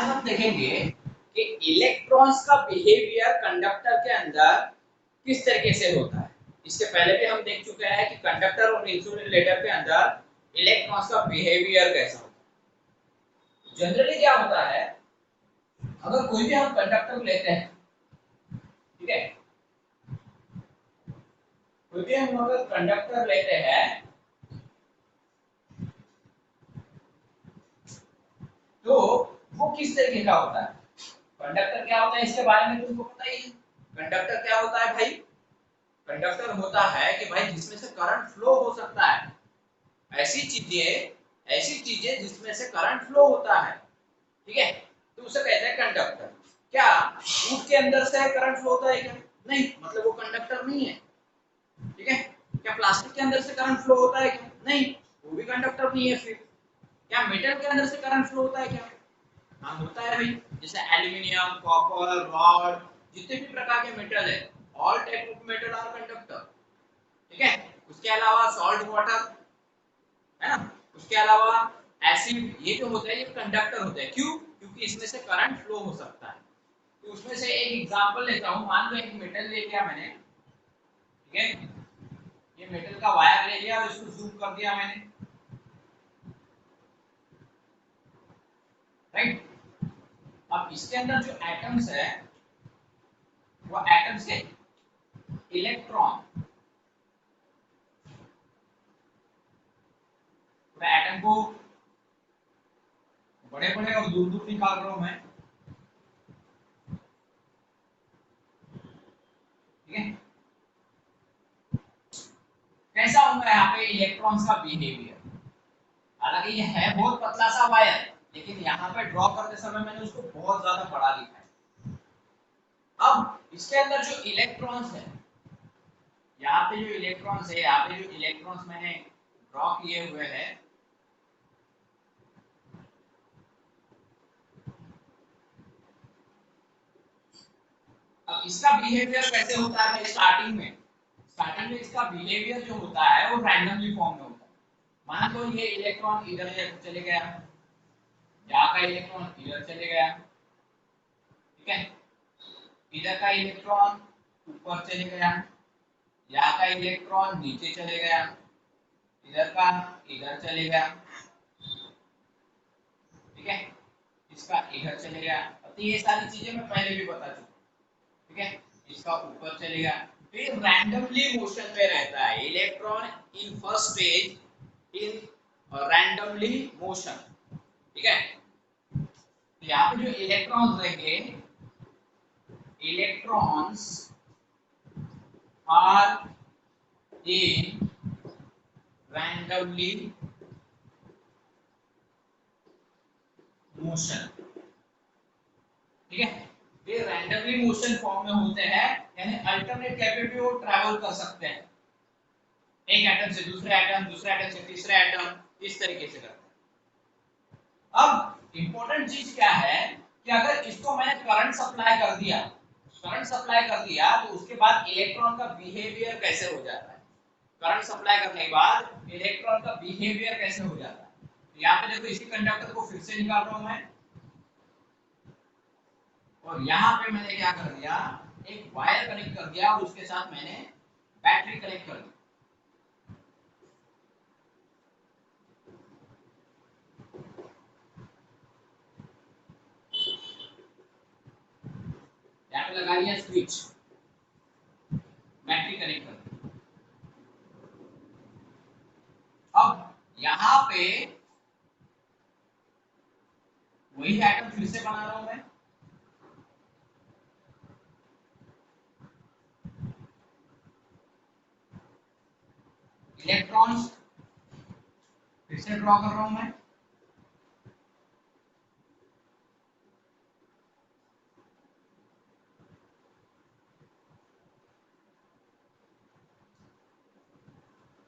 आज हम देखेंगे कि इलेक्ट्रॉन्स का बिहेवियर कंडक्टर के अंदर किस तरीके से होता है। इसके पहले भी हम देख चुके हैं कि कंडक्टर और इंसुलेटर के अंदर इलेक्ट्रॉन्स का बिहेवियर कैसा होता है। जनरली क्या होता है, अगर कोई भी हम कंडक्टर लेते हैं, ठीक है, कोई भी हम अगर कंडक्टर लेते हैं तो वो किस तरीके का होता है। कंडक्टर क्या होता है इसके बारे में तुमको पता ही है। कंडक्टर क्या होता है भाई? कंडक्टर होता है कि भाई जिसमें से करंट फ्लो हो सकता है, ऐसी चीजें जिसमें से करंट फ्लो होता है, ठीक है, तो उसे कहते हैं कंडक्टर। क्या दूध के अंदर से करंट फ्लो होता है क्या? नहीं, मतलब वो कंडक्टर नहीं है। ठीक है, क्या प्लास्टिक के अंदर से करंट फ्लो होता है क्या? नहीं, वो भी कंडक्टर नहीं है। फिर क्या मेटल के अंदर से करंट फ्लो होता है क्या? हाँ होता है भाई, जैसे एल्यूमिनियम, कॉपर, रॉड, जितने भी प्रकार के मेटल है, all type of metal are conductor. ठीक है, उसके अलावा सॉल्ट वाटर है ना, उसके अलावा एसिड, ये जो होते हैं ये कंडक्टर होते हैं। क्यों? क्योंकि इसमें से करंट फ्लो हो सकता है। तो उसमें से एक एग्जांपल लेता हूं, मान लो एक मेटल ले लिया मैंने, ठीक है, ये मेटल का वायर ले लिया और इसको जूम कर दिया मैंने, राइट। अब इसके अंदर जो एटम्स है वो एटम्स है इलेक्ट्रॉन। मैं एटम को बड़े बड़े और दूर दूर निकाल रहा हूं मैं, ठीक है। कैसा होगा यहाँ पे इलेक्ट्रॉन्स का बिहेवियर? हालांकि ये है बहुत पतला सा वायर, लेकिन यहाँ पे ड्रॉ करते समय मैंने उसको बहुत ज्यादा बड़ा लिखा है। अब इसके अंदर जो इलेक्ट्रॉन्स है, यहाँ पे जो इलेक्ट्रॉन्स है, यहाँ पे जो इलेक्ट्रॉन्स मैंने ड्रॉ किए हुए हैं, अब इसका बिहेवियर कैसे होता है? स्टार्टिंग में इसका बिहेवियर जो होता है वो रैंडमली फॉर्म में होता है। मान लो ये इलेक्ट्रॉन इधर चले गया, यहाँ का इलेक्ट्रॉन इधर चले गया, ठीक है, इधर का इलेक्ट्रॉन ऊपर चले गया, यहाँ का इलेक्ट्रॉन नीचे चले गया, इधर का इधर चले गया, ठीक है, इसका इधर चले गया। तो ये सारी चीजें मैं पहले भी बता चुका, ठीक है, इसका ऊपर चलेगा। फिर रैंडमली मोशन में रहता है electron in first stage in randomly motion, ठीक है। तो यहाँ पे जो इलेक्ट्रॉन्स रहेंगे, electrons are in randomly motion, ठीक है। ये रैंडमली मोशन फॉर्म में होते हैं, यानी अल्टरनेट कैपेबिलिटी वो ट्रैवल कर सकते हैं, एक एटम से दूसरे एटम, दूसरे एटम से तीसरे एटम, इस तरीके से करते हैं। अब इंपॉर्टेंट चीज क्या है कि अगर इसको मैंने करंट सप्लाई कर दिया तो उसके बाद इलेक्ट्रॉन का बिहेवियर कैसे हो जाता है। करंट सप्लाई करने के बाद इलेक्ट्रॉन का बिहेवियर कैसे हो जाता है। तो यहाँ पे देखो, इसी कंडक्टर को फिर से निकाल रहा हूं मैं, और यहाँ पे मैंने क्या कर दिया, एक वायर कनेक्ट कर दिया और उसके साथ मैंने बैटरी कनेक्ट कर दी। यहाँ पे लगा लिया स्विच, बैटरी कनेक्ट कर दी। अब यहाँ पे वही एटम फिर से बना रहा हूं मैं, इलेक्ट्रॉन्स फिर से ड्रॉ कर रहा हूं मैं,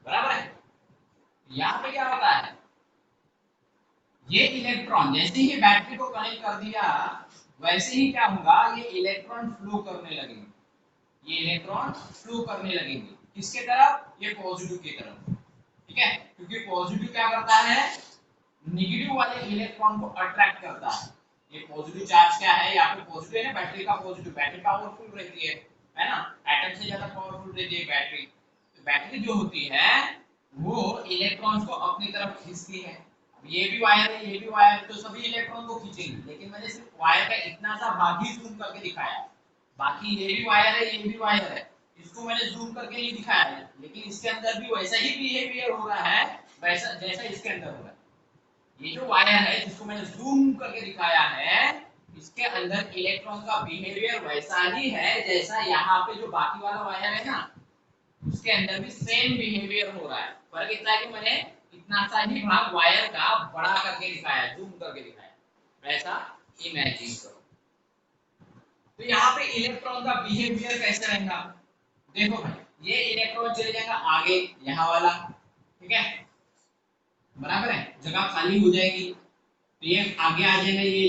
बराबर है। यहाँ पे क्या होता है, ये इलेक्ट्रॉन जैसे ही बैटरी को कनेक्ट कर दिया वैसे ही क्या होगा, ये इलेक्ट्रॉन फ्लो करने लगेंगे, ये इलेक्ट्रॉन फ्लो करने लगेंगे किसके तरफ, ये पॉजिटिव की तरफ, ठीक है। क्योंकि पॉजिटिव क्या करता है, नेगेटिव वाले इलेक्ट्रॉन को अट्रैक्ट करता है, ये पॉजिटिव चार्ज क्या है, यहाँ पे पॉजिटिव है ना, बैटरी का पॉजिटिव, बैटरी पावरफुल रहती है ना, एटम से ज्यादा पावरफुल रहती है बैटरी। तो बैटरी जो होती है वो इलेक्ट्रॉन्स को अपनी तरफ खींचती है। अब ये भी वायर है, ये भी वायर है, तो सभी इलेक्ट्रॉन को खींचेंगे, लेकिन मैंने सिर्फ वायर का इतना सा भाग ही जूम करके दिखाया। बाकी ये भी वायर है, ये भी वायर है, इसको मैंने जूम करके नहीं दिखाया है, लेकिन इसके अंदर भी वैसा ही बिहेवियर हो रहा है वैसा जैसा इसके अंदर हो रहा है। ये जो वायर है जिसको मैंने जूम करके दिखाया है, इसके अंदर इलेक्ट्रॉन का बिहेवियर वैसा ही है जैसा यहाँ पे जो बाकी वाला वायर है ना, उसके अंदर भी सेम बिहेवियर हो रहा है। फर्क इतना है कि मैंने इतना सा ही भाग वायर का बड़ा करके दिखाया, जूम करके दिखाया, ऐसा इमेजिन करो। तो यहाँ पे इलेक्ट्रॉन का बिहेवियर कैसा रहेगा, देखो भाई ये इलेक्ट्रॉन चले जाएगा आगे, यहाँ वाला, ठीक है, बराबर है, जगह खाली हो जाएगी, तो ये आगे आ जाएगा, ये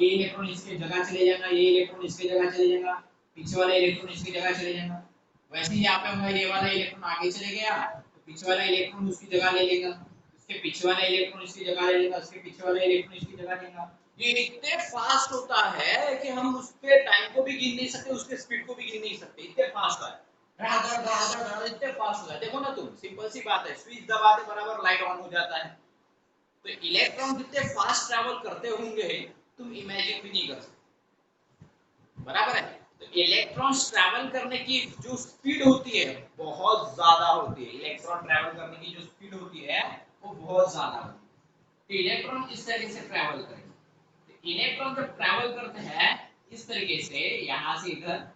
इलेक्ट्रॉन इसके जगह चले जाएगा, ये इलेक्ट्रॉन इसके जगह चले जाएगा, पीछे वाला इलेक्ट्रॉन इसकी जगह चले जाएगा। वैसे ही यहाँ पे होगा, ये वाला इलेक्ट्रॉन आगे चले गया तो पीछे वाला इलेक्ट्रॉन उसकी जगह ले लेगा, इसके पीछे वाला इलेक्ट्रॉन इसकी जगह ले लेगा, इसके पीछे वाला इलेक्ट्रॉन इसकी जगह लेगा। ये इतने फास्ट होता है कि हम उसके टाइम को भी गिन नहीं सकते, उसके स्पीड को भी गिन नहीं सकते, इतने फास्ट है, इतने फास्ट होता है। देखो ना तुम, सिंपल सी बात है, स्विच दबाते बराबर लाइट ऑन हो जाता है। तो इलेक्ट्रॉन कितने फास्ट ट्रैवल करते होंगे तुम इमेजिन भी नहीं कर सकते, बराबर है। तो इलेक्ट्रॉन्स ट्रैवल करने की जो स्पीड होती है बहुत ज्यादा होती है, इलेक्ट्रॉन ट्रैवल करने की जो स्पीड होती है वो बहुत ज्यादा होती है। तो इलेक्ट्रॉन इस तरीके से ट्रैवल करेंगे, तो इलेक्ट्रॉन जब ट्रैवल करते हैं इस तरीके से, यहां से इधर,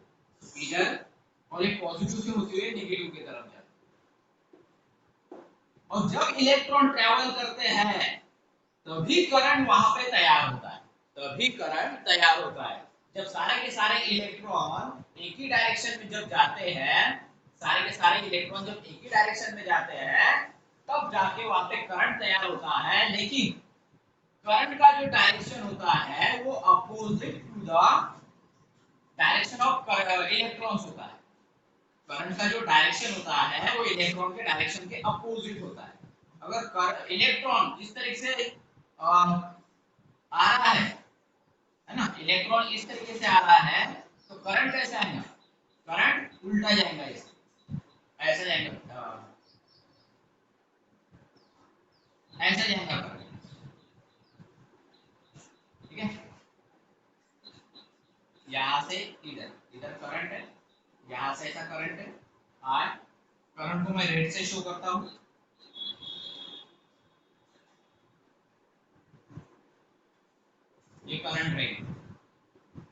इधर, और ये पॉजिटिव से होते हुए नेगेटिव की तरफ जाते हैं। और जब इलेक्ट्रॉन ट्रैवल करते हैं तभी करंट वहां पे तैयार होता है, तभी करंट तैयार होता है। जब सारे के सारे इलेक्ट्रॉन एक ही डायरेक्शन में जब जाते हैं, सारे के सारे इलेक्ट्रॉन जब एक ही डायरेक्शन में जाते हैं तब जाके वहां पे करंट तैयार होता है। लेकिन करंट का जो डायरेक्शन होता है वो opposite to the direction of electrons होता है। करंट का जो डायरेक्शन होता है वो इलेक्ट्रॉन के डायरेक्शन के अपोजिट होता है। अगर इलेक्ट्रॉन इस तरीके से आ रहा है ना, इलेक्ट्रॉन इस तरीके से आ रहा है तो करंट कैसे आएगा, करंट उल्टा जाएगा, ऐसा जाएगा, ऐसा जाएगा करंट, ठीक है। यहाँ से इधर, इधर करंट है, यहाँ से ऐसा करंट है, आर करंट को मैं रेड से शो करता हूँ, ये करंट रहेगा,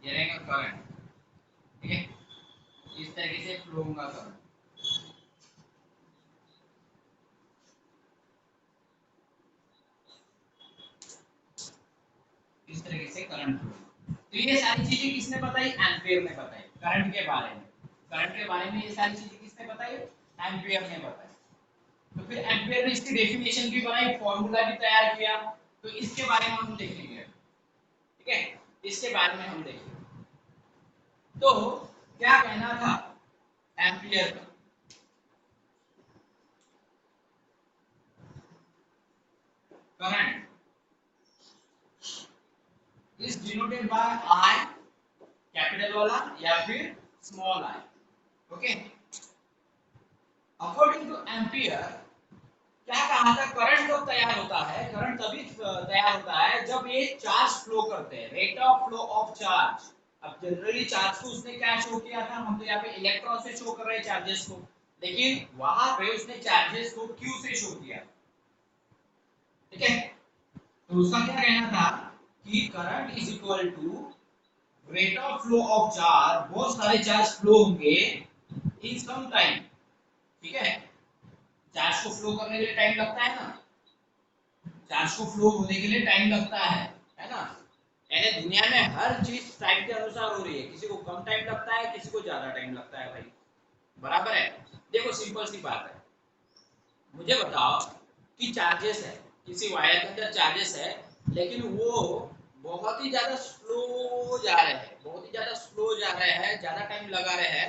ये रहेगा करंट, ठीक है, इस तरीके से फ्लो होगा करंट। इस तरीके से करंट फ्लो। तो ये सारी चीजें किसने बताई, एम्पियर ने बताई, करंट के बारे में, करंट के बारे में ये सारी चीजें किसने बताई, एम्पियर ने बताई। तो फिर एम्पियर ने इसकी डेफिनेशन भी बनाई, फॉर्मूला भी तैयार किया, तो इसके बारे में हम देखेंगे, ठीक है, इसके बारे में हम देखेंगे। तो क्या कहना था एम्पियर का, current is denoted by I, capital वाला या फिर small I, okay. According two ampere क्या कहा था, करंट कब तैयार होता है, करंट तभी तैयार होता है जब ये चार्ज फ्लो करते हैं, rate of flow of charge. अब जनरली चार्ज को उसने क्या शो किया था, हम तो यहाँ पे इलेक्ट्रॉन से शो कर रहे हैं चार्जेस को, लेकिन वहां पे उसने चार्जेस को क्यू से शो किया, ठीक है। तो उसका क्या कहना था कि current is equal to rate of flow of charge, बहुत सारे चार्ज फ्लो होंगे इन सम टाइम, ठीक है। चार्ज को फ्लो करने के लिए टाइम लगता है ना, चार्ज को फ्लो होने के लिए टाइम लगता है ना। यानी दुनिया में हर चीज टाइम के अनुसार हो रही है, किसी को कम टाइम लगता है, किसी को ज्यादा टाइम लगता है भाई, बराबर है। देखो सिंपल सी बात है, मुझे बताओ कि चार्जेस है, किसी वायर के अंदर चार्जेस है, लेकिन वो बहुत ही ज्यादा स्लो जा रहे हैं, बहुत ही ज्यादा स्लो जा रहे हैं, ज्यादा टाइम लगा रहे हैं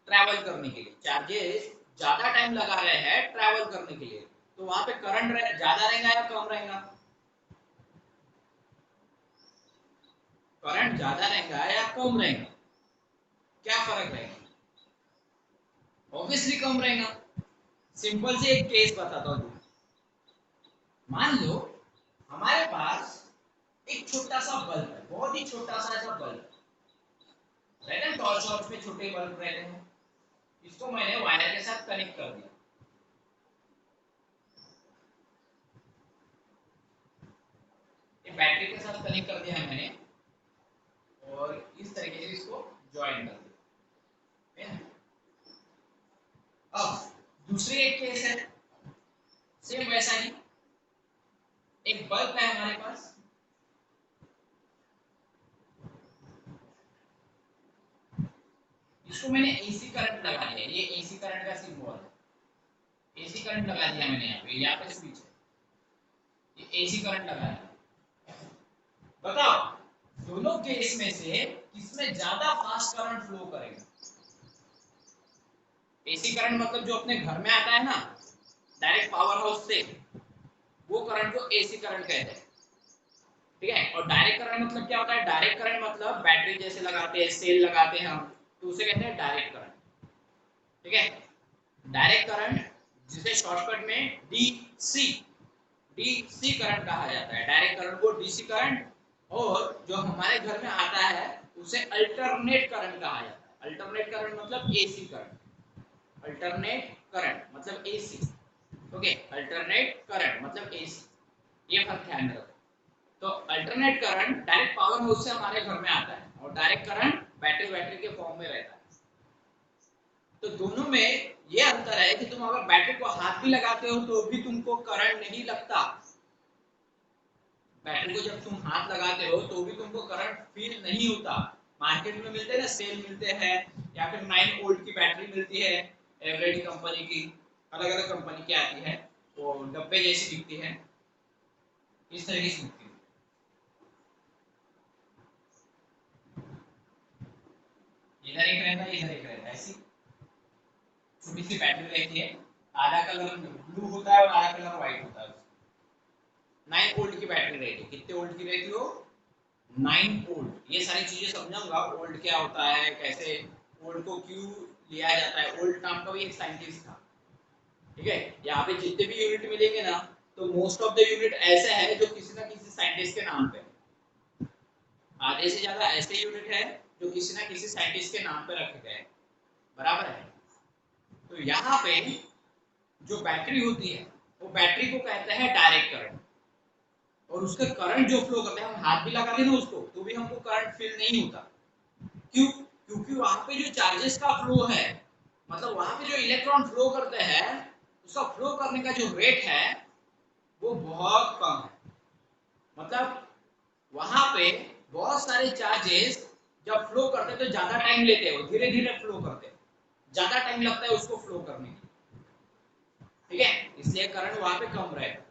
ट्रैवल करने के लिए, चार्जेस ज्यादा टाइम लगा रहे हैं ट्रैवल करने के लिए, तो वहां पे करंट ज्यादा रहेगा या कम रहेगा, करंट ज्यादा रहेगा या कम रहेगा, क्या फर्क रहेगा? ऑब्वियसली कम रहेगा। सिंपल से एक केस बताता हूँ। मान लो हमारे पास एक छोटा सा बल्ब है, बहुत ही छोटा सा ऐसा बल्ब रहता है, टॉर्च वॉर्च में छोटे बल्ब रहते हैं। इसको मैंने वायर के साथ कनेक्ट कर दिया, ये बैटरी के साथ कनेक्ट कर दिया है मैंने, और इस तरीके से इसको ज्वाइन कर दिया। अब दूसरी एक केस है, सेम वैसा ही, एक बल्ब है हमारे पास, इसको मैंने एसी करंट लगा दिया, ये एसी करंट का सिंबल है, एसी करंट लगा दिया मैंने, यहाँ पे स्विच है, ये एसी करंट लगा दिया। बताओ दोनों केस में से किसमें ज्यादा फास्ट करंट फ्लो करेगा? एसी करंट मतलब जो अपने घर में आता है ना, डायरेक्ट पावर हाउस से, वो करंट को एसी करंट कहते हैं। ठीक है, और डायरेक्ट करंट मतलब क्या होता है? डायरेक्ट करंट मतलब बैटरी जैसे लगाते हैं, सेल लगाते हैं हम, तो उसे कहते हैं डायरेक्ट करंट। ठीक है, डायरेक्ट करंट जिसे शॉर्टकट में डीसी डीसी करंट कहा जाता है, डायरेक्ट करंट को डीसी करंट, और जो हमारे घर में आता है उसे अल्टरनेट करंट कहा जाता है। अल्टरनेट करंट मतलब एसी करंट, अल्टरनेट करंट मतलब एसी। ओके, अल्टरनेट करंट मतलब एसी, ये फर्क ध्यान रखो। तो alternate current direct power house से हमारे घर में आता है, और डायरेक्ट करंट बैटरी बैटरी के फॉर्म में रहता है। तो दोनों में ये अंतर है कि तुम अगर बैटरी को हाथ भी लगाते हो तो भी तुमको करंट नहीं लगता। बैटरी को जब तुम हाथ लगाते हो तो भी तुमको करंट फील नहीं होता। मार्केट में मिलते हैं ना, सेल मिलते हैं, या फिर 9 वोल्ट की बैटरी मिलती है, एवरेडी कंपनी की, अलग अलग कंपनी की आती है, वो डब्बे जैसी दिखती है, इस तरीके से दिखती है। इधर एक रहता है, इधर एक रहता है, ऐसी छोटी सी बैटरी रहती है, आधा कलर ब्लू होता है और आधा कलर व्हाइट होता है। 9 वोल्ट की बैटरी रहेगी, कितने वोल्ट की रहती हो? 9 वोल्ट। ये सारी चीजें समझाऊंगा, वोल्ट क्या होता है, कैसे वोल्ट को क्यों लिया जाता है। वोल्ट नाम का भी एक साइंटिस्ट था। ठीक है, यहाँ पे जितने भी यूनिट मिलेंगे ना, तो मोस्ट ऑफ द यूनिट ऐसे है जो किसी ना किसी साइंटिस्ट के नाम पे, आधे से ज्यादा ऐसे यूनिट है जो किसी ना किसी साइंटिस्ट के नाम पे रखे गए, बराबर है। तो यहाँ पे जो बैटरी होती है, वो बैटरी को कहते हैं डायरेक्ट करंट, और उसका करंट जो फ्लो करता है, हम हाथ भी लगा दें ना उसको तो भी हमको करंट फील नहीं होता। क्यों? क्योंकि वहां पे जो चार्जेस का फ्लो है, मतलब वहां पे जो इलेक्ट्रॉन फ्लो करते हैं, उसका फ्लो करने का जो रेट है वो बहुत कम है। मतलब वहां पे बहुत सारे चार्जेस जब फ्लो करते हैं तो ज्यादा टाइम लेते हैं, वो धीरे धीरे फ्लो करते हैं, ज्यादा टाइम लगता है उसको फ्लो करने की। ठीक है, इसलिए करंट वहां पे कम रहेगा।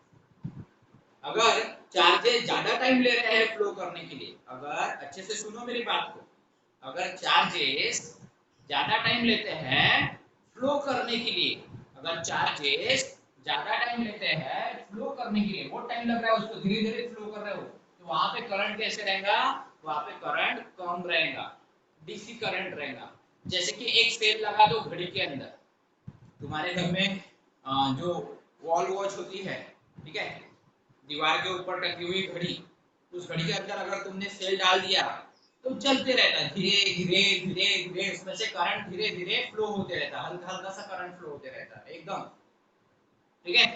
अगर चार्जेस ज्यादा टाइम ले रहे हैं फ्लो करने के लिए, अगर अच्छे से सुनो मेरी बात को, अगर चार्जेस ज्यादा टाइम लेते हैं फ्लो करने के लिए, अगर चार्जेस ज्यादा टाइम लेते हैं फ्लो करने के लिए, वो टाइम लग रहा है उसको, धीरे धीरे फ्लो कर रहे हो, तो वहां पे करंट कैसे रहेगा? वहां पे करंट कम रहेगा, डीसी करंट रहेगा। जैसे कि एक सेल लगा दो घड़ी के अंदर, तुम्हारे घर में जो वॉल वॉच होती है, ठीक है, दीवार के ऊपर टंगी हुई घड़ी, उस घड़ी के अंदर अगर तुमने सेल डाल दिया तो चलते रहता है, धीरे धीरे धीरे धीरे उसमें से करंट धीरे धीरे फ्लो होते रहता है, हल्का हल्का सा करंट फ्लो होते रहता है एकदम। ठीक है,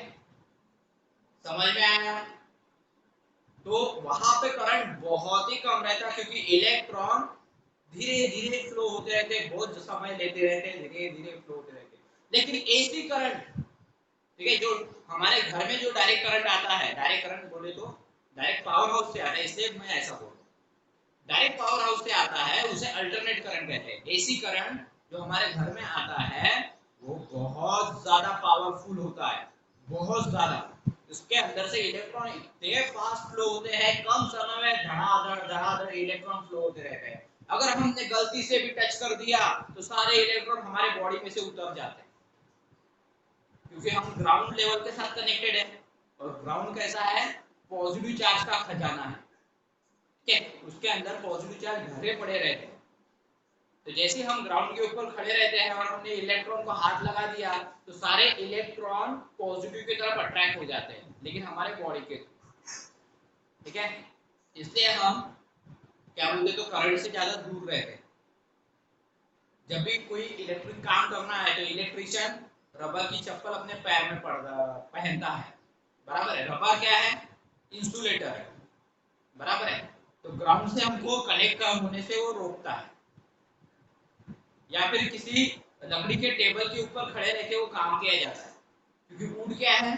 समझ में आया? तो वहां पे करंट बहुत ही कम रहता है, क्योंकि इलेक्ट्रॉन धीरे धीरे फ्लो होते रहते हैं, बहुत समय लेते रहते हैं, धीरे धीरे फ्लो होते रहते हैं। लेकिन एसी करंट, ठीक है, जो हमारे घर में जो डायरेक्ट करंट आता है, डायरेक्ट करंट बोले तो डायरेक्ट पावर हाउस से आता है, इसलिए मैं ऐसा बोल रहा हूँ, डायरेक्ट पावर हाउस से आता है उसे अल्टरनेट करंट कहते हैं। एसी करंट जो हमारे घर में आता है वो बहुत ज्यादा पावरफुल होता है, बहुत ज्यादा। उसके अंदर से इलेक्ट्रॉन इतने फास्ट फ्लो होते हैं, कम समय में धड़ाधड़ इलेक्ट्रॉन फ्लो होते रहते हैं। अगर हमने गलती से भी टच कर दिया तो सारे इलेक्ट्रॉन हमारे बॉडी में से उतर जाते हैं, क्योंकि हम ग्राउंड लेवल के साथ कनेक्टेड है, और ग्राउंड कैसा है? पॉजिटिव चार्ज का खजाना है। ठीक है, उसके अंदर पॉजिटिव चार्ज भरे पड़े रहते हैं। तो जैसे हम ग्राउंड के ऊपर खड़े रहते हैं और हमने इलेक्ट्रॉन को हाथ लगा दिया तो सारे इलेक्ट्रॉन पॉजिटिव की तरफ अट्रैक्ट हो जाते हैं, लेकिन हमारे बॉडी के थ्रू। ठीक है, इसलिए हम क्या बोलते तो करंट से ज्यादा दूर रहते हैं। जब भी कोई इलेक्ट्रिक काम करना है तो इलेक्ट्रिशियन रबर की चप्पल अपने पैर में पहनता है, बराबर है। रबर क्या है, इंसुलेटर है, बराबर है। तो ग्राउंड से हमको कनेक्ट होने से वो रोकता है। या फिर किसी लकड़ी के टेबल के ऊपर खड़े रह के वो काम किया जाता है, क्योंकि वुड क्या है,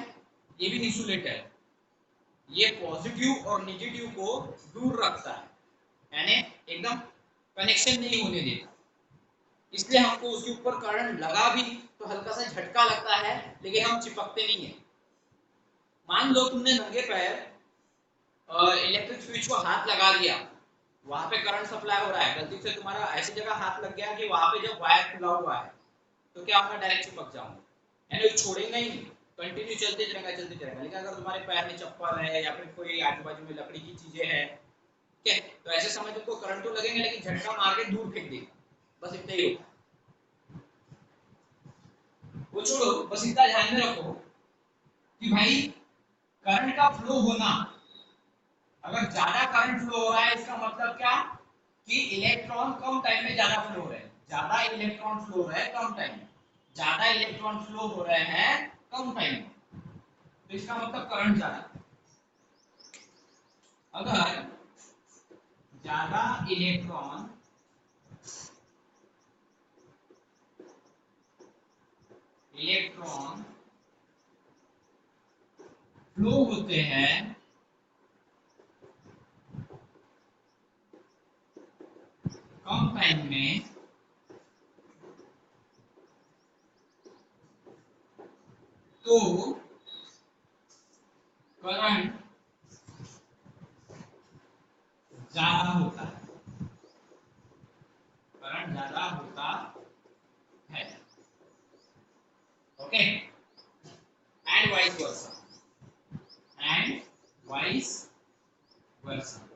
ये भी इंसुलेटर है, ये पॉजिटिव और नेगेटिव को दूर रखता है, यानी एकदम कनेक्शन नहीं होने देता। इसलिए हमको उसके ऊपर करंट लगा भी तो हल्का सा झटका लगता है, लेकिन हम चिपकते नहीं है। मान लो तुमने नंगे पैर इलेक्ट्रिक स्विच को हाथ लगा दिया, वहां पे करंट सप्लाई हो रहा है, गलती से तुम्हारा ऐसी जगह हाथ लग गया कि वहां पे जब वायर खुला हुआ है तो क्या होगा, डायरेक्ट चिपक जाऊंगा, यानी वो छोड़ेगा ही नहीं, कंटिन्यू चलते जाएगा चलते जाएगा। लेकिन अगर तुम्हारे पैर में चप्पल है या फिर कोई आजू बाजू में लकड़ी की चीजें हैं, ठीक है, तो ऐसे समय तुमको करंट तो लगेगा लेकिन झटका मार के दूर फेंक देगा, बस इतना ही होता है। वो छोड़ो, बस इतना ध्यान में रखो कि भाई करंट का फ्लो होना, अगर ज्यादा करंट फ्लो हो रहा है इसका मतलब क्या, कि इलेक्ट्रॉन कम टाइम में ज्यादा फ्लो हो रहे हैं, ज्यादा इलेक्ट्रॉन फ्लो हो रहे हैं कम टाइम में, ज्यादा इलेक्ट्रॉन फ्लो हो रहे हैं कम टाइम में, तो इसका मतलब करंट ज्यादा। अगर ज्यादा इलेक्ट्रॉन फ्लो होते हैं कम टाइम में, तो करंट ज्यादा होता है, करंट ज्यादा होता है। Okay, and vice versa, and vice versa.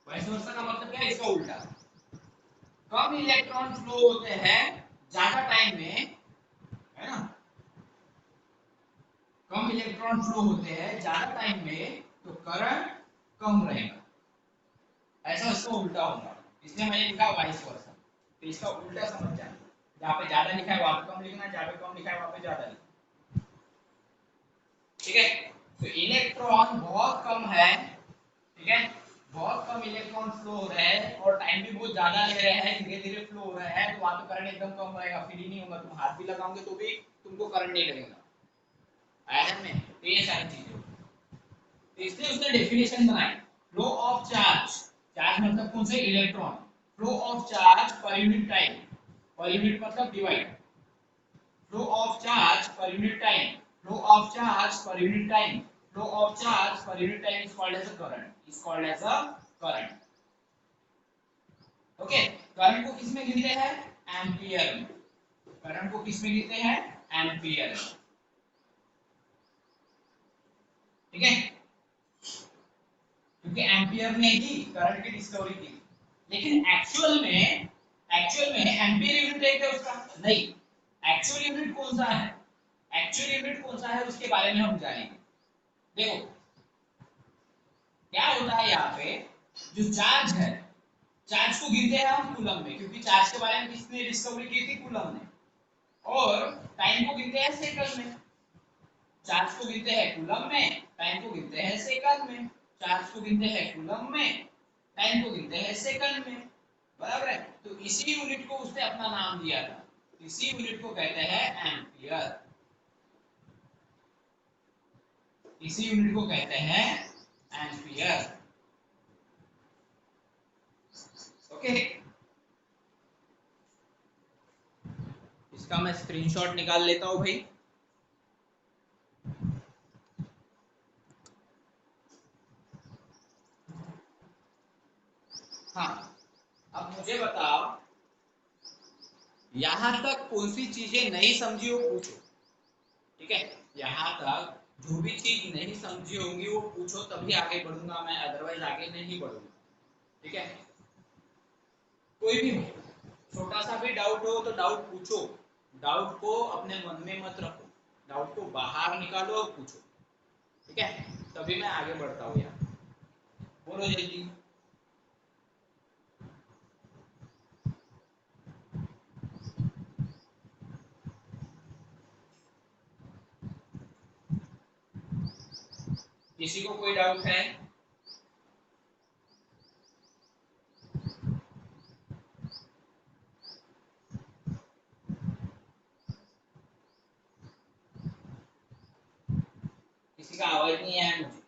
Vice versa का मतलब क्या है, इसका उल्टा। कम इलेक्ट्रॉन फ्लो होते हैं ज्यादा टाइम में, है ना, कम इलेक्ट्रॉन फ्लो होते हैं ज्यादा टाइम में तो करंट कम रहेगा, ऐसा उसका उल्टा होगा, इसलिए मैंने लिखा वाइस वर्सा। तो इसका उल्टा समझ जाना, जहाँ पे ज्यादा लिखा है वहां पे कम लिखना, जहाँ पे कम लिखा है वहां पे ज्यादा लिखना। ठीक है, तो इलेक्ट्रॉन बहुत कम है, ठीक है, बहुत कम इलेक्ट्रॉन फ्लो हो रहे हैं और टाइम भी बहुत ज्यादा ले रहे हैं, धीरे धीरे फ्लो हो रहे हैं, तो वहां पे करंट एकदम कम रहेगा, फील ही नहीं होगा, तुम हाथ भी लगाओगे तो भी तुमको करंट नहीं लगेगा। आयरन में तो ये सारी चीजें, तो इसलिए उसने डेफिनेशन बनाई, फ्लो ऑफ चार्ज, चार्ज मतलब कौन से, electron, flow of charge per unit time, per unit मतलब divide, flow of charge per unit time, flow of charge per unit time, flow of charge per unit time is called as a current, is called as a current. Okay, current को किस में गिनते हैं, ampere में, current को किस में गिनते हैं, एम्पियर में। ठीक है, क्योंकि एम्पियर ने ही करंट की डिस्कवरी की, लेकिन एक्चुअल में एम्पियर यूनिट है उसका नहीं, एक्चुअल यूनिट कौन सा है, एक्चुअल यूनिट कौन सा है उसके बारे में हम जानेंगे। देखो क्या होता है यहाँ पे, जो चार्ज है, चार्ज को गिनते हैं हम कूलम में, क्योंकि चार्ज के बारे में किसने डिस्कवरी की थी, कूलम ने, और टाइम को गिनते हैं सेकंड में, चार्ज को गिनते हैं कूलम में, टाइम को गिनते हैं सेकंड में, चार्ज को गिनते हैं कूलम में, टाइम को गिनते हैं सेकंड में, बराबर है। तो इसी यूनिट को उसने अपना नाम दिया था, इसी यूनिट को कहते हैं एम्पियर, इसी यूनिट को कहते हैं एम्पियर। ओके, इसका मैं स्क्रीनशॉट निकाल लेता हूं भाई। हाँ, अब मुझे बताओ यहां तक कौन सी चीजें नहीं समझी हो पूछो, ठीक है, यहां तक जो भी चीज नहीं समझी होंगी वो पूछो, तभी आगे बढ़ूंगा मैं, अदरवाइज आगे नहीं बढ़ूंगा। ठीक है, कोई भी हो, छोटा सा भी डाउट हो तो डाउट पूछो, डाउट को अपने मन में मत रखो, डाउट को बाहर निकालो और पूछो। ठीक है, तभी मैं आगे बढ़ता हूँ यार, बोलो जल्दी। किसी को कोई डाउट है? किसी का आवाज नहीं आया मुझे।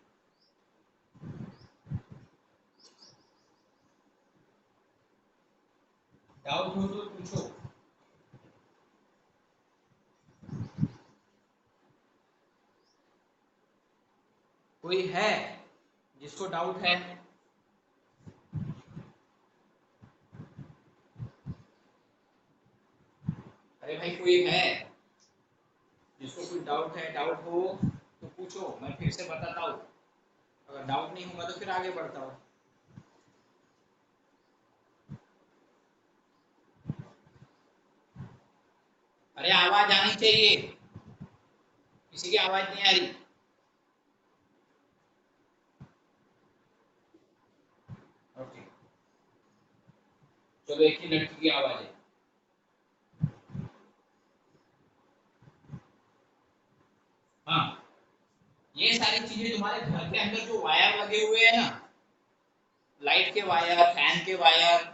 डाउट हो तो पूछो। कोई है जिसको डाउट है? अरे भाई कोई है जिसको कोई डाउट है? डाउट हो तो पूछो, मैं फिर से बताता हूँ। अगर डाउट नहीं होगा तो फिर आगे बढ़ता हूँ। अरे आवाज आनी चाहिए, किसी की आवाज नहीं आ रही। ओके, चलो एक ही लड़की की आवाज है। हाँ, ये सारी चीजें तुम्हारे घर के अंदर जो वायर लगे हुए हैं ना, लाइट के वायर, फैन के वायर,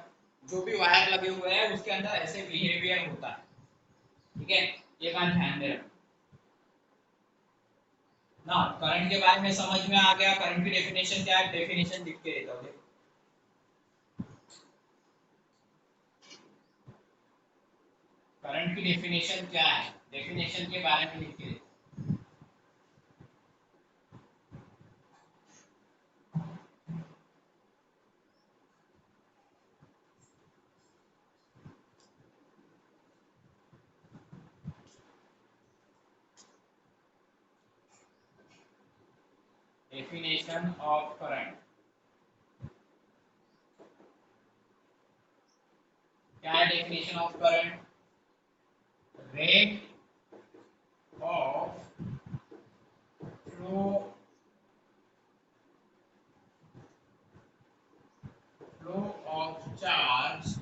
जो भी वायर लगे हुए हैं उसके अंदर ऐसे बिहेवियर होता है। ठीक है, ये कान ध्यान में रखो ना। करंट के बारे में समझ में आ गया? करंट की डेफिनेशन क्या है? डेफिनेशन लिख के देता हूँ। करंट की डेफिनेशन क्या है, डेफिनेशन के बारे में लिख के देता हूँ। डेफिनेशन ऑफ करंट क्या है? Definition of current, rate of flow flow of charge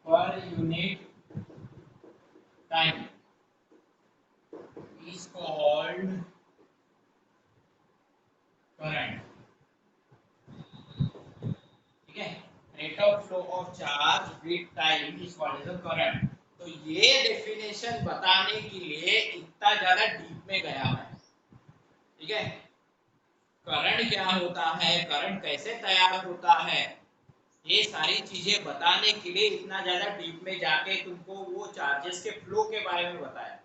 per unit time is called current। ठीक है, rate of flow of charge with time is called as a current. तो ये डेफिनेशन बताने के लिए इतना ज्यादा डीप में गया मैं। ठीक है, करंट क्या होता है, करंट कैसे तैयार होता है, ये सारी चीजें बताने के लिए इतना ज्यादा डीप में जाके तुमको वो चार्जेस के फ्लो के बारे में बताया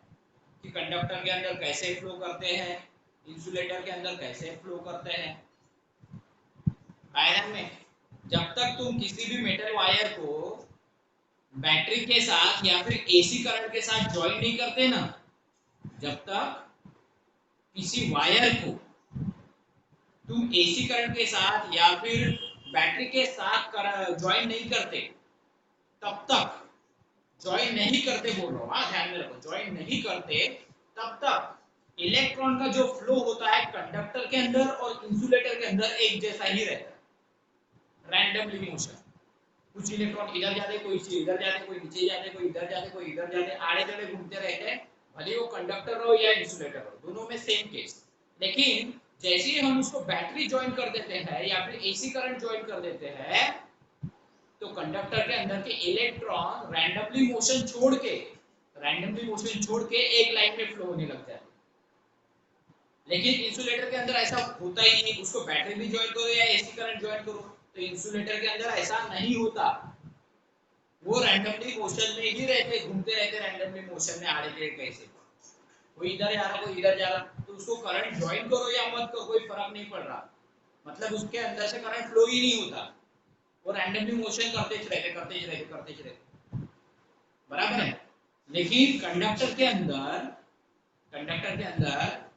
कि कंडक्टर के अंदर कैसे फ्लो करते हैं, इंसुलेटर के अंदर कैसे फ्लो करते हैं। आयरन में जब तक तुम किसी भी मेटल वायर को बैटरी के साथ या फिर एसी करंट के साथ ज्वाइन नहीं करते ना, जब तक किसी वायर को तुम एसी करंट के साथ या फिर बैटरी के साथ ज्वाइन नहीं करते, तब तक ज्वाइन नहीं करते बोल रहा हूँ, हाँ ध्यान में रखो, ज्वाइन नहीं करते तब तक इलेक्ट्रॉन का जो फ्लो होता है कंडक्टर के अंदर और इंसुलेटर के अंदर एक जैसा ही रहता है, रैंडमली मोशन। कुछ इलेक्ट्रॉन इधर जाते, कोई इधर जाते, कोई नीचे जाते, कोई इधर जाते, कोई इधर जाते, आड़े तेड़े घूमते रहते हैं, भले वो कंडक्टर हो या इंसुलेटर हो, दोनों में सेम केस। लेकिन जैसे ही हम उसको बैटरी ज्वाइन कर देते हैं या फिर एसी करंट ज्वाइन कर देते हैं, तो कंडक्टर के अंदर के इलेक्ट्रॉन रैंडमली मोशन छोड़ के एक लाइन में फ्लो होने लग जाते हैं। लेकिन इंसुलेटर के अंदर ऐसा होता ही नहीं, उसको बैटरी भी ज्वाइन करो या एसी करंट ज्वाइन करो, तो इंसुलेटर के अंदर ऐसा नहीं होता, वो रैंडमली मोशन में ही रहते, घूमते रहते रैंडमली मोशन में, आड़े टेढ़े कैसे, कोई इधर जा रहा कोई इधर जा रहा, तो उसको करंट ज्वाइन करो या मत करो कोई फर्क नहीं पड़ रहा, मतलब उसके अंदर से करंट फ्लो ही नहीं होता, वो रैंडमली मोशन करते ही रहते। बराबर है। लेकिन कंडक्टर के अंदर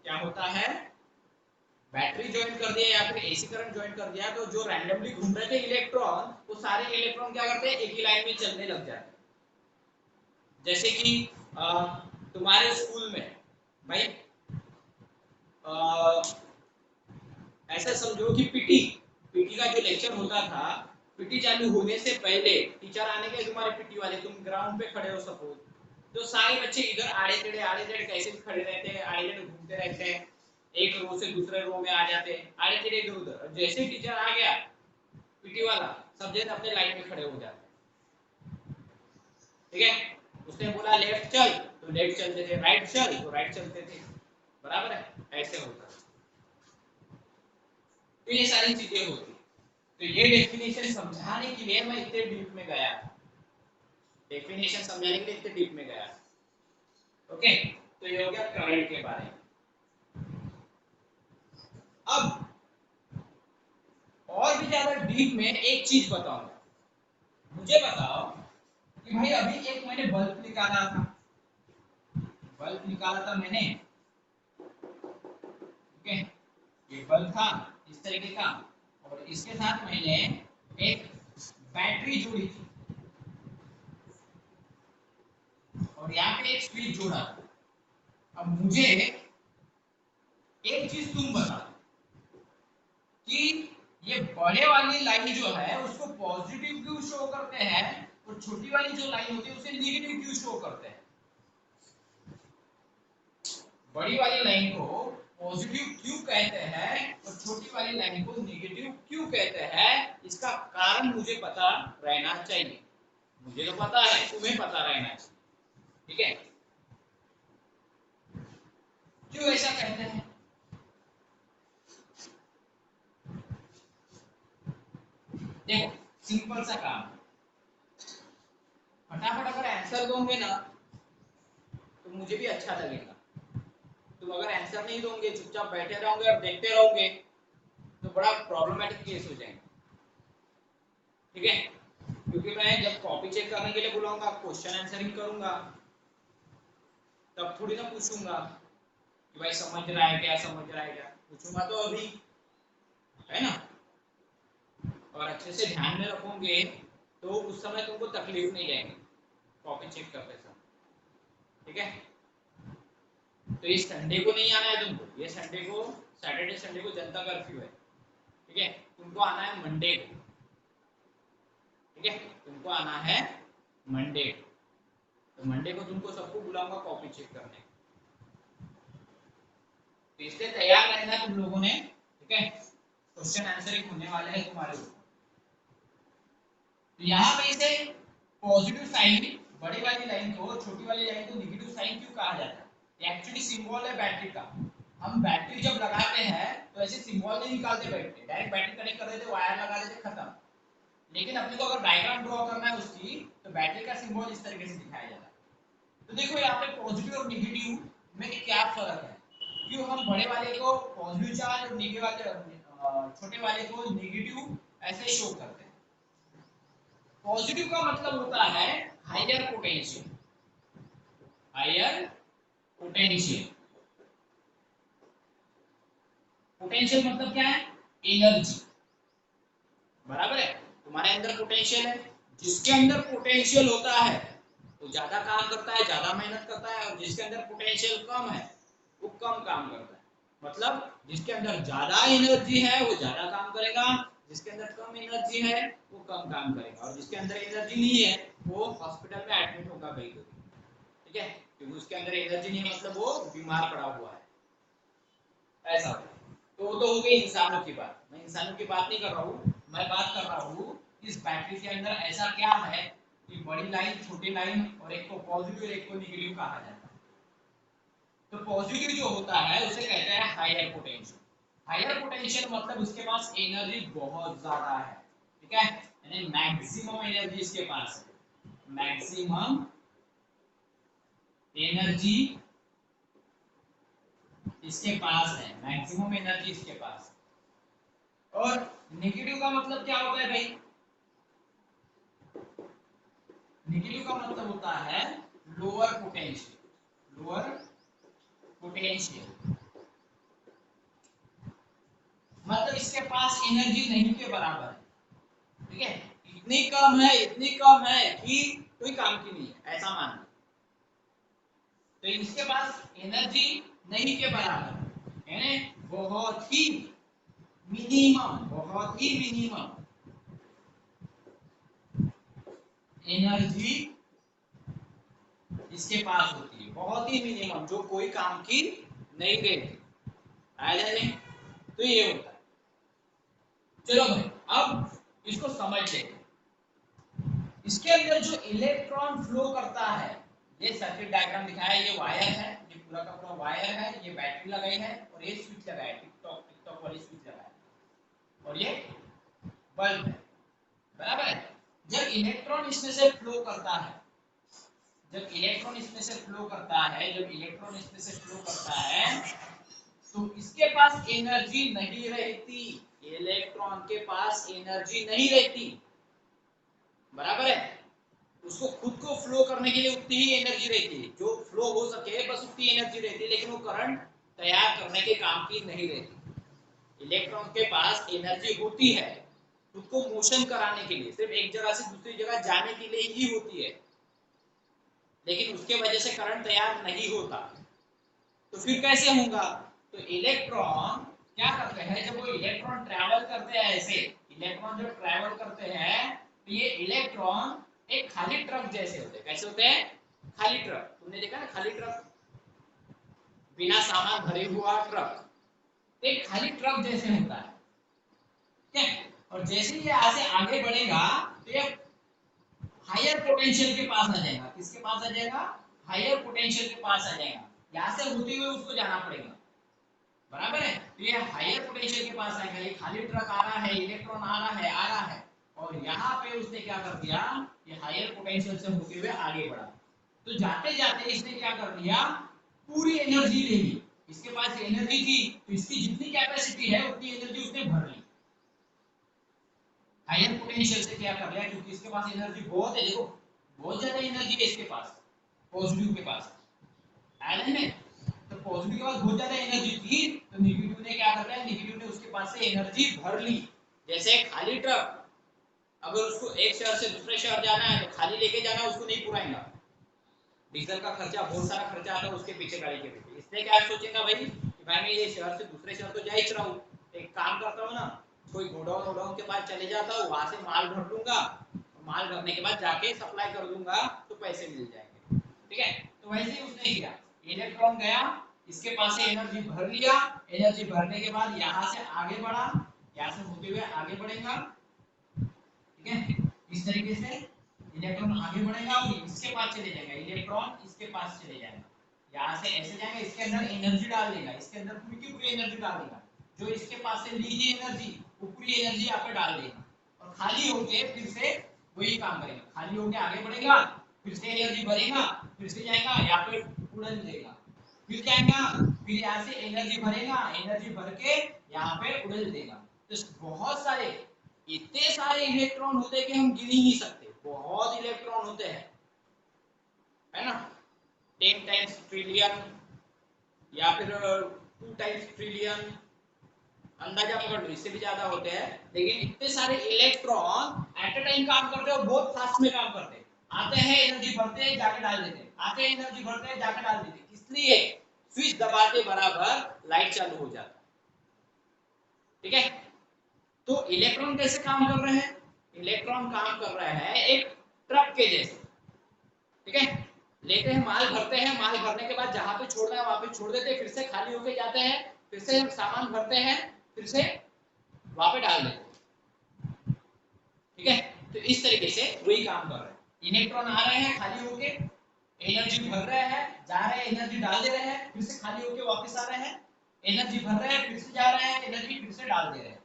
क्या होता है, बैटरी ज्वाइन कर दिया या फिर एसी करंट ज्वाइन कर दिया, तो जो रैंडमली घूम रहे थे इलेक्ट्रॉन, वो सारे इलेक्ट्रॉन क्या करते हैं, एक ही लाइन में चलने लग जाते हैं। जैसे कि तुम्हारे स्कूल में भाई ऐसा समझो कि पीटी का जो लेक्चर होता था, पीटी चालू होने से पहले टीचर आने के, तुम्हारे पीटी वाले, तुम ग्राउंड पे खड़े हो सपोज, तो सारे बच्चे इधर आड़े टेढ़े कैसे भी खड़े रहते हैं, आड़े टेढ़े घूमते रहते हैं, एक रो से दूसरे रो में आ जाते हैं, आड़े टेढ़े इधर उधर। और जैसे टीचर आ गया पीटी वाला, सब जन अपने लाइन में खड़े हो जाते हैं। ठीक है, उसने बोला लेफ्ट चल तो लेफ्ट चलते थे, राइट चल तो राइट चलते थे, बराबर है, ऐसे होता है। तो ये सारी चीजें होती। तो ये डेफिनेशन समझाने के लिए मैं इतने डीप में गया, डेफिनेशन समझाने के लिए इतने डीप में गया। ओके, तो ये हो गया करंट के बारे में। अब और भी ज्यादा डीप में एक चीज बताऊंगा। मुझे बताओ कि भाई अभी एक मैंने बल्ब निकाला था, मैंने, ओके, ये बल्ब था इस तरीके का, और इसके साथ मैंने एक बैटरी जोड़ी थी, और यहाँ पे एक स्विच जोड़ा। अब मुझे एक चीज तुम बता कि ये बड़े वाली लाइन जो है उसको पॉजिटिव क्यों शो करते हैं, और छोटी वाली जो लाइन होती है उसे नेगेटिव क्यों शो करते हैं। बड़ी वाली लाइन को पॉजिटिव क्यों कहते हैं और छोटी वाली लाइन को नेगेटिव क्यों कहते हैं, इसका कारण मुझे पता रहना चाहिए। मुझे तो पता है, तुम्हें पता रहना चाहिए। ठीक है, क्यों ऐसा कहते हैं? देखो, सिंपल सा काम, फटाफट अगर आंसर दोगे ना तो मुझे भी अच्छा लगेगा। तुम अगर आंसर नहीं दोगे, चुपचाप बैठे रहोगे और देखते रहोगे, तो बड़ा प्रॉब्लमेटिक केस हो जाएगा। ठीक है, क्योंकि मैं जब कॉपी चेक करने के लिए बुलाऊंगा, क्वेश्चन आंसरिंग करूंगा, तब थोड़ी ना पूछूंगा कि भाई समझ रहा है क्या, समझ रहा है क्या, पूछूंगा तो अभी, है ना। और अच्छे से ध्यान में रखोगे तो उस समय तुमको तकलीफ नहीं जाएगी कॉपी चेक करते समय। ठीक है, तो ये संडे को नहीं आना है तुमको, ये संडे को, सैटरडे संडे को जनता कर्फ्यू है। ठीक है, तुमको आना है मंडे को। ठीक है, तुमको आना है मंडे को, तो मंडे को तुमको सबको बुलाऊंगा कॉपी चेक करने, तो इसलिए तैयार रहना तुम लोगों ने। ठीक है, क्वेश्चन आंसरिंग होने वाले हैं तुम्हारे ऊपर। तो यहाँ पे इसे पॉजिटिव साइन, बड़ी वाली लाइन को छोटी वाली लाइन को नेगेटिव साइन क्यों कहा जाता है? एक्चुअली सिंबल है बैटरी का। हम बैटरी जब लगाते हैं तो ऐसे सिंबल नहीं निकालते बैटरी, डायरेक्ट बैटरी कनेक्ट कर देते, वायर लगा देते, खत्म। लेकिन अपने को अगर डायग्राम ड्रॉ करना है उसकी, तो बैटरी का सिंबल इस तरीके से दिखाया जाता है। तो देखो यहाँ पे पॉजिटिव और नेगेटिव में क्या फर्क है, क्यों हम बड़े वाले को पॉजिटिव चार्ज और नेगेटिव वाले, छोटे वाले को नेगेटिव ऐसे शो करते हैं। पॉजिटिव का मतलब होता है higher potential, higher potential. Potential मतलब क्या है? एनर्जी, बराबर है। तुम्हारे अंदर पोटेंशियल है, जिसके अंदर पोटेंशियल होता है वो ज्यादा काम करता है, ज्यादा मेहनत करता है, और जिसके अंदर पोटेंशियल कम है वो कम काम करता है। मतलब जिसके अंदर ज्यादा एनर्जी है वो ज्यादा काम करेगा, जिसके अंदर कम एनर्जी है वो कम काम करेगा, और जिसके अंदर एनर्जी नहीं है वो हॉस्पिटल में एडमिट होगा कहीं तो। ठीक है, क्योंकि उसके अंदर एनर्जी नहीं है, मतलब वो बीमार पड़ा हुआ है, ऐसा। तो वो तो हो गई इंसानों की बात, मैं इंसानों की बात नहीं कर रहा हूँ, मैं बात कर रहा हूँ इस बैटरी के अंदर ऐसा क्या है कि बड़ी लाइन, छोटी लाइन, और एक को पॉजिटिव और एक को नेगेटिव कहा जाता है। तो पॉजिटिव जो होता है उसे कहते हैं हायर पोटेंशियल। हायर पोटेंशियल मतलब उसके पास एनर्जी बहुत ज्यादा है। ठीक है, यानी मैक्सिमम एनर्जी इसके पास है, मैक्सिमम एनर्जी इसके पास है, मैक्सिमम एनर्जी इसके पास। और नेगेटिव का मतलब क्या होता है भाई? नेगेटिव का मतलब होता है लोअर पोटेंशियल, लोअर पोटेंशियल। मतलब इसके पास एनर्जी नहीं के बराबर है, ठीक है, इतनी कम है कि कोई काम की नहीं है, ऐसा मान लो। तो इसके पास एनर्जी नहीं के बराबर है, बहुत ही मिनिमम एनर्जी इसके पास होती है, बहुत ही मिनिमम, जो कोई काम की नहीं रहती, आया नहीं। तो ये होता है। चलो भाई अब इसको समझ लेते। इसके अंदर जो इलेक्ट्रॉन फ्लो करता है, ये सर्किट डायग्राम दिखाया, ये वायर है, ये पूरा का पूरा वायर है, ये बैटरी लगाई है और ये स्विच लगा है, टिक टॉक वाली स्विच लगा है और ये बल्ब है, बराबर है। जब इलेक्ट्रॉन इसमें से फ्लो करता है, जब इलेक्ट्रॉन इसमें से फ्लो करता है, जब इलेक्ट्रॉन इसमें से फ्लो करता है, तो इसके पास एनर्जी नहीं रहती, इलेक्ट्रॉन के पास एनर्जी नहीं रहती, बराबर है। उसको खुद को फ्लो करने के लिए उतनी ही एनर्जी रहती है, जो फ्लो हो सके बस उतनी एनर्जी रहती है, लेकिन वो करंट तैयार करने के काम की नहीं रहती। इलेक्ट्रॉन के पास एनर्जी होती है खुद को मोशन कराने के लिए, सिर्फ एक जगह से दूसरी जगह जाने के लिए ही होती है, लेकिन उसके वजह से करंट तैयार नहीं होता। तो फिर कैसे होगा? तो इलेक्ट्रॉन क्या करते हैं, जब वो इलेक्ट्रॉन ट्रैवल करते हैं, ऐसे इलेक्ट्रॉन जब ट्रैवल करते हैं, तो ये इलेक्ट्रॉन एक खाली ट्रक जैसे होते हैं। कैसे होते हैं? खाली ट्रक, तुमने देखा ना खाली ट्रक, बिना सामान भरे हुआ ट्रक, तो एक खाली ट्रक जैसे होता है, ठीक है। और जैसे ये आगे आगे बढ़ेगा तो ये हायर पोटेंशियल के पास आ जाएगा। किसके पास आ जाएगा? हायर पोटेंशियल के पास आ जाएगा। यहां से होते हुए उसको जाना पड़ेगा, बराबर है। तो ये हायर पोटेंशियल के पास आएगा, ये खाली ट्रक आ रहा है, इलेक्ट्रॉन आ रहा है और यहाँ पे उसने क्या कर दिया, ये हायर पोटेंशियल से होते हुए आगे बढ़ा। तो जाते जाते इसने क्या कर दिया, पूरी एनर्जी ले ली। इसके पास एनर्जी थी तो इसकी जितनी कैपेसिटी है उतनी एनर्जी उसने भर ली। हायर पोटेंशियल से क्या कर लिया, क्योंकि इसके पास एनर्जी बहुत है, देखो बहुत ज्यादा एनर्जी है इसके पास, पॉजिटिव के पास, आयरन में। तो पॉजिटिव के पास बहुत ज्यादा एनर्जी थी, तो नेगेटिव ने क्या कर लिया, नेगेटिव ने उसके पास से एनर्जी भर ली। जैसे खाली ट्रक, अगर उसको एक शहर से दूसरे शहर जाना है तो खाली लेके जाना, उसको नहीं पुराएगा, डीजल का खर्चा, बहुत सारा खर्चा आता है उसके पीछे, गाड़ी के पीछे। इसलिए क्या सोचेगा भाई कि भाई मैं ये शहर से दूसरे शहर तो जा ही रहा हूँ, एक काम करता हूँ ना, कोई गोडाउन वोडाउन के पास चले जाता हूँ, वहां से माल भर लूंगा, माल भरने के बाद जाके सप्लाई कर दूंगा तो पैसे मिल जाएंगे, ठीक है। तो वैसे ही उसने किया, इलेक्ट्रॉन गया, इसके पास से एनर्जी भर लिया, एनर्जी भरने के बाद यहाँ से आगे बढ़ा, यहाँ से होते हुए आगे बढ़ेगा, ठीक है। इस तरीके से इलेक्ट्रॉन आगे बढ़ेगा और इसके पास चले जाएगा, इलेक्ट्रॉन इसके पास चले जाएगा, यहाँ से ऐसे जाएगा, इसके अंदर एनर्जी डाल देगा, इसके अंदर पूरी की पूरी एनर्जी डाल देगा, जो इसके पास से ली थी एनर्जी वो पूरी एनर्जी यहाँ पे डाल देगा और खाली होके फिर से वही काम करेगा, खाली होके आगे बढ़ेगा, फिर से एनर्जी भरेगा, फिर से जाएगा यहाँ पे उड़न देगा, फिर जाएगा, फिर यहाँ से एनर्जी भरेगा, एनर्जी भर के यहाँ पे उड़न देगा। तो बहुत सारे, इतने सारे इलेक्ट्रॉन होते हैं कि हम गिन ही नहीं सकते, बहुत इलेक्ट्रॉन होते हैं, है ना, 10 टाइम्स ट्रिलियन या फिर 2 टाइम्स ट्रिलियन, अंदाजा पकड़ लो, इससे भी ज्यादा होते हैं। लेकिन इतने सारे इलेक्ट्रॉन एट अ टाइम काम करते हैं और बहुत फास्ट में काम करते हैं, आते हैं एनर्जी भरते हैं जाके डाल देते हैं, आते हैं एनर्जी भरते हैं जाके डाल देते हैं, इसलिए स्विच दबाते बराबर लाइट चालू हो जाता है, ठीक है। तो इलेक्ट्रॉन कैसे काम कर रहे हैं? इलेक्ट्रॉन काम कर रहे हैं एक ट्रक के जैसे, ठीक है। लेते हैं माल भरते हैं, माल भरने के बाद जहां पे छोड़ना है वहां पे छोड़ देते हैं, फिर से खाली होके जाते हैं, फिर से हम सामान भरते हैं, फिर से वहां पे डाल देते हैं, ठीक है। तो इस तरीके से वही काम कर रहे हैं, इलेक्ट्रॉन आ रहे हैं खाली होके, एनर्जी भर रहे हैं, जा रहे हैं एनर्जी डाल दे रहे हैं, फिर से खाली होके वापस आ रहे हैं, एनर्जी भर रहे हैं, फिर से जा रहे हैं, एनर्जी फिर से डाल दे रहे हैं,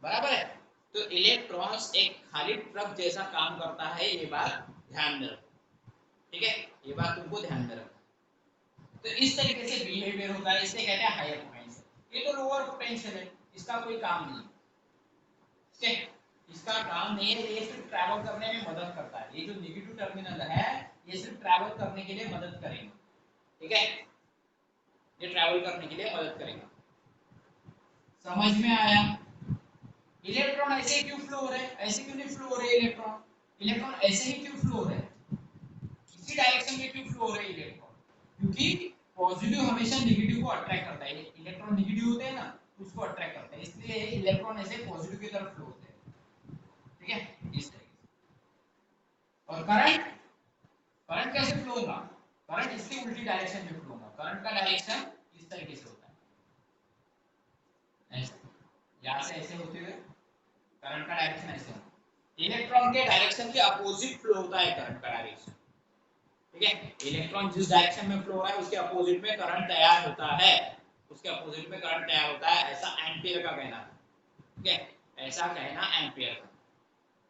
बराबर है। तो इलेक्ट्रॉन्स एक खाली ट्रक जैसा काम करता है, ये बात ध्यान में रखो, ठीक है, ये बात तुमको ध्यान में रखो। तो इस तरीके से बिहेवियर होता है, इसे कहते हैं हायर पोटेंशियल। ये तो लोअर पोटेंशियल है, इसका कोई काम नहीं, ठीक है, इसका काम नहीं है, ये सिर्फ ट्रैवल करने में मदद करता है, ये जो नेगेटिव टर्मिनल है ये सिर्फ ट्रैवल करने के लिए मदद करेगा, ठीक है, ये ट्रैवल करने के लिए मदद करेगा। समझ में आया? इलेक्ट्रॉन ऐसे क्यों फ्लो हो रहे हैं, ऐसे क्यों नहीं फ्लो हो रहे इलेक्ट्रॉन? इलेक्ट्रॉन ऐसे ही क्यों फ्लो हो रहे हैं, इसी डायरेक्शन में क्यों फ्लो हो रहे इलेक्ट्रॉन? क्योंकि पॉजिटिव हमेशा नेगेटिव को अट्रैक्ट करता है, इलेक्ट्रॉन नेगेटिव होते हैं ना, उसको अट्रैक्ट करता है, इसलिए इलेक्ट्रॉन ऐसे पॉजिटिव की तरफ फ्लो होते हैं। ठीक है, इस तरीके से। और करंट, करंट कैसे फ्लो होगा? करंट इसकी उल्टी डायरेक्शन में फ्लो होगा। करंट का डायरेक्शन इस तरीके से होता है, ऐसे, यहाँ से ऐसे होते हुए करंट का डायरेक्शन ऐसे होता है। इलेक्ट्रॉन के डायरेक्शन के अपोजिट फ्लो होता है करंट का डायरेक्शन। ठीक है, इलेक्ट्रॉन जिस डायरेक्शन में फ्लो हो रहा है उसके अपोजिट में करंट तैयार होता है, उसके अपोजिट में करंट तैयार होता है, ऐसा एम्पियर का कहना है। ठीक है, ऐसा कहना एम्पियर का।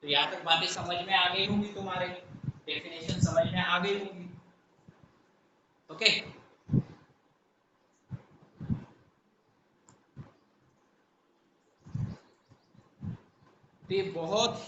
तो यहाँ तक बातें समझ में आ गई होंगी, तुम्हारे डेफिनेशन समझ में आ गई होंगी। ओके, तो ये बहुत